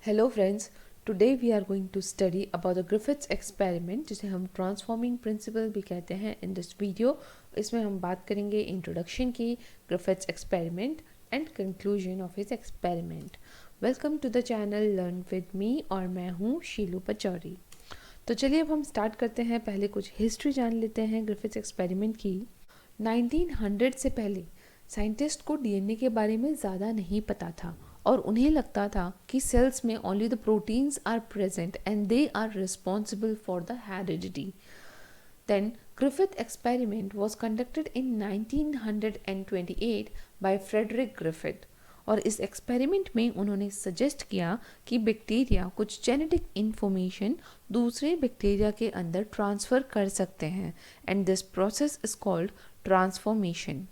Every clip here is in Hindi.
Hello friends, today we are going to study about the Griffith's experiment, जिसे हम ट्रांसफॉर्मिंग प्रिंसिपल भी कहते हैं। इन दिस वीडियो इसमें हम बात करेंगे इंट्रोडक्शन की, Griffith's experiment and conclusion of his experiment. Welcome to the channel learn with me, और मैं हूँ शीलू पचौरी। तो चलिए अब हम स्टार्ट करते हैं। पहले कुछ हिस्ट्री जान लेते हैं ग्रिफिथ्स एक्सपेरिमेंट की। 1900 से पहले साइंटिस्ट को डीएनए के बारे में ज़्यादा नहीं पता था, और उन्हें लगता था कि सेल्स में only the proteins are present and they are responsible for the heredity. Then Griffith experiment was conducted in 1928 by Frederick Griffith, और इस एक्सपेरिमेंट में उन्होंने सजेस्ट किया कि बैक्टीरिया कुछ जेनेटिक इंफॉर्मेशन दूसरे बैक्टीरिया के अंदर ट्रांसफ़र कर सकते हैं, and this process is called transformation.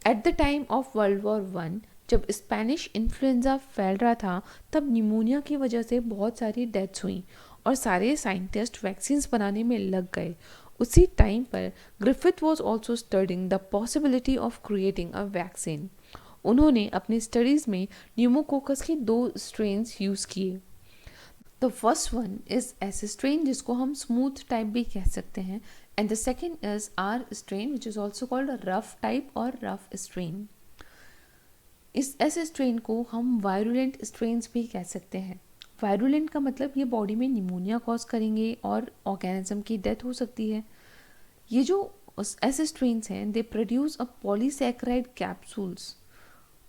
At the time of world war 1, जब स्पेनिश इन्फ्लुएंजा फैल रहा था, तब निमोनिया की वजह से बहुत सारी डेथ्स हुई और सारे साइंटिस्ट वैक्सीन्स बनाने में लग गए। उसी टाइम पर Griffith was also studying the possibility of creating a vaccine. उन्होंने अपनी स्टडीज़ में न्यूमोकोकस के 2 स्ट्रेन्स यूज़ किए। The first one is S strain, जिसको हम स्मूथ टाइप भी कह सकते हैं, and the second is R strain which is also called rough type और रफ स्ट्रेन। इस एस स्ट्रेन को हम वायरुलेंट स्ट्रेन्स भी कह सकते हैं। वायरुलेंट का मतलब ये बॉडी में निमोनिया कॉज करेंगे और ऑर्गेनिज्म की डेथ हो सकती है। ये जो एस स्ट्रेन्स हैं, they produce a polysaccharide capsules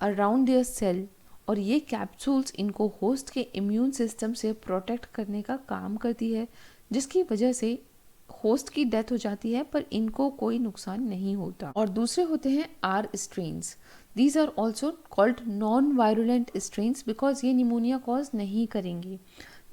around their cell, और ये कैप्सूल्स इनको होस्ट के इम्यून सिस्टम से प्रोटेक्ट करने का काम करती है, जिसकी वजह से होस्ट की डेथ हो जाती है पर इनको कोई नुकसान नहीं होता। और दूसरे होते हैं R strains. These are also called non virulent strains because ये निमोनिया कॉज नहीं करेंगे।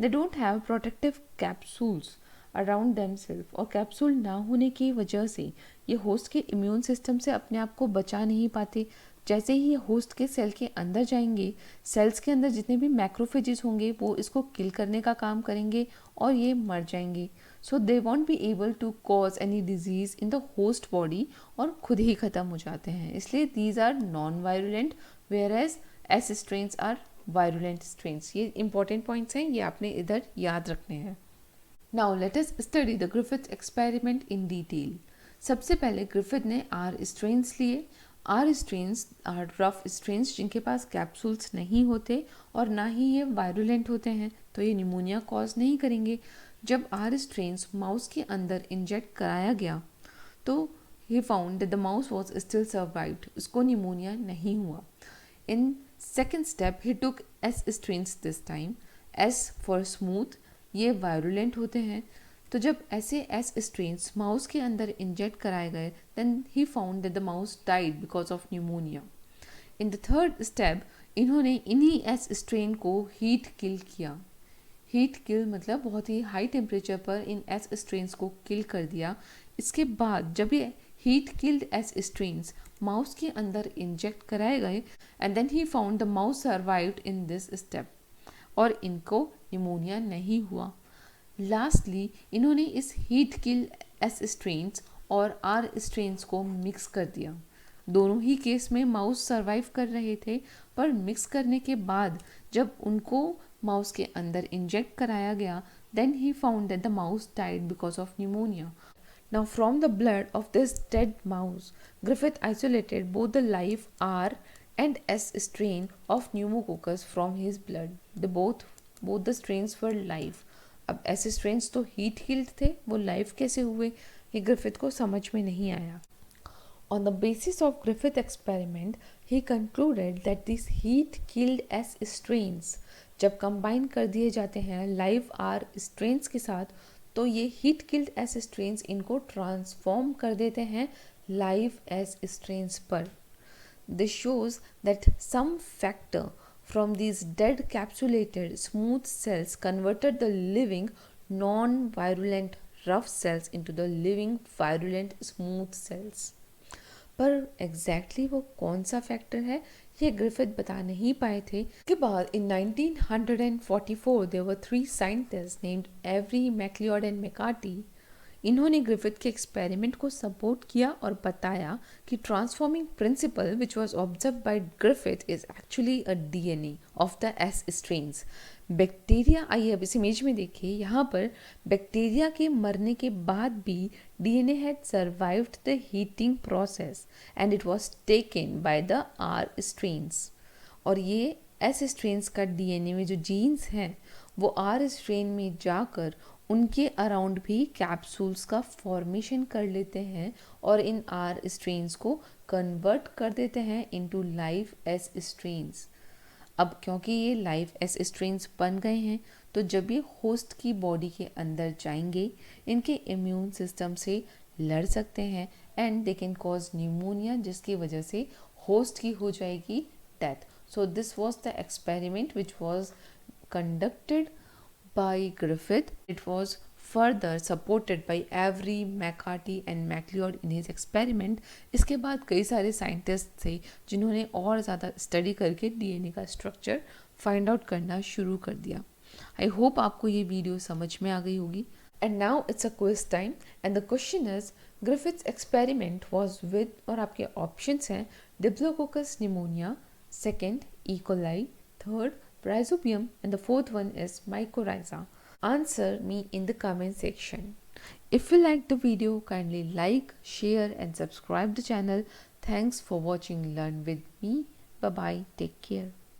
They don't have protective capsules around themselves, और कैप्सूल ना होने की वजह से ये होस्ट के इम्यून सिस्टम से अपने आप को बचा नहीं पाते। जैसे ही ये होस्ट के सेल के अंदर जाएंगे, सेल्स के अंदर जितने भी मैक्रोफेजेस होंगे वो इसको किल करने का काम करेंगे और ये मर जाएंगे। So they won't be able to cause any disease in the host body, और खुद ही ख़त्म हो जाते हैं। इसलिए these are non virulent, whereas S strains are virulent strains. ये इंपॉर्टेंट पॉइंट्स हैं, ये आपने इधर याद रखने हैं। Now let us study the Griffith experiment in detail. सबसे पहले ग्रिफिथ ने आर स्ट्रेन्स लिए। R strains are rough strains जिनके पास कैप्सूल्स नहीं होते और ना ही ये वायरुलेंट होते हैं, तो ये निमोनिया कॉज नहीं करेंगे। जब आर स्ट्रेन्स माउस के अंदर इंजेक्ट कराया गया तो ही found that the mouse was still survived, उसको निमोनिया नहीं हुआ। In second step he took S strains this time. S for smooth, ये वायरुलेंट होते हैं। तो जब ऐसे एस स्ट्रेन्स माउस के अंदर इंजेक्ट कराए गए, then he found that the mouse died because of pneumonia. In the third step इन्होंने इन्हीं एस स्ट्रेन को हीट किल किया। हीट किल मतलब बहुत ही हाई टेम्परेचर पर इन एस स्ट्रेन्स को किल कर दिया। इसके बाद जब ये heat killed S strains mouse के अंदर इंजेक्ट कराए गए, and then he found the mouse survived in this step, और इनको निमोनिया नहीं हुआ। लास्टली इन्होंने इस हीट किल एस स्ट्रेन्स और आर स्ट्रेन्स को मिक्स कर दिया। दोनों ही केस में माउस सरवाइव कर रहे थे, पर मिक्स करने के बाद जब उनको माउस के अंदर इंजेक्ट कराया गया, then he found that the mouse died because of pneumonia. Now, from the blood of this dead mouse, Griffith isolated both the live R and S strain of pneumococcus from his blood. Both the strains were live. अब ऐसे strains तो heat killed थे, वो live कैसे हुए, ये ग्रिफिथ को समझ में नहीं आया। On the basis of Griffith experiment, he concluded that these heat-killed S strains, जब combine कर दिए जाते हैं live R strains के साथ, तो ये heat killed S strains इनको transform कर देते हैं live S strains पर। This shows that some factor from these dead capsulated smooth cells converted the living non-virulent rough cells into the living virulent smooth cells। पर एग्जैक्टली वो कौन सा फैक्टर है ये ग्रिफिथ बता नहीं पाए थे। इसके बाद in 1944 there were 3 scientist named Avery, MacLeod and McCarty. इन्होंने ग्रिफिथ के एक्सपेरिमेंट को सपोर्ट किया और बताया कि transforming principle which was observe by Griffith is actually a DNA of the S strains. Bacteria, आइए अब इस इमेज में देखिए, यहाँ पर बैक्टीरिया के मरने के बाद भी DNA had survived the heating process and it was taken by the R strains. और ये एस स्ट्रेन्स का डीएनए में जो जीन्स हैं वो आर स्ट्रेन में जाकर उनके अराउंड भी कैप्सूल्स का फॉर्मेशन कर लेते हैं और इन आर स्ट्रेन्स को कन्वर्ट कर देते हैं इनटू लाइव एस स्ट्रेन्स। अब क्योंकि ये लाइव एस स्ट्रेन्स बन गए हैं तो जब ये होस्ट की बॉडी के अंदर जाएंगे इनके इम्यून सिस्टम से लड़ सकते हैं and they can cause pneumonia, जिसकी वजह से होस्ट की हो जाएगी death. So this was the experiment which was conducted by Griffith. It was further supported by Avery, McCarthy and MacLeod in his experiment. इसके बाद कई सारे साइंटिस्ट थे जिन्होंने और ज़्यादा स्टडी करके डीएनए का स्ट्रक्चर फाइंड आउट करना शुरू कर दिया। आई होप आपको ये वीडियो समझ में आ गई होगी। And now it's a quiz time and the question is Griffiths experiment was with, और आपके ऑप्शंस हैं diplococcus pneumonia, second E coli, third Rhizobium, and the fourth one is mycorrhiza. Answer me in the comment section. If you like the video, kindly like, share and subscribe the channel. Thanks for watching Learn with me. Bye bye. Take care.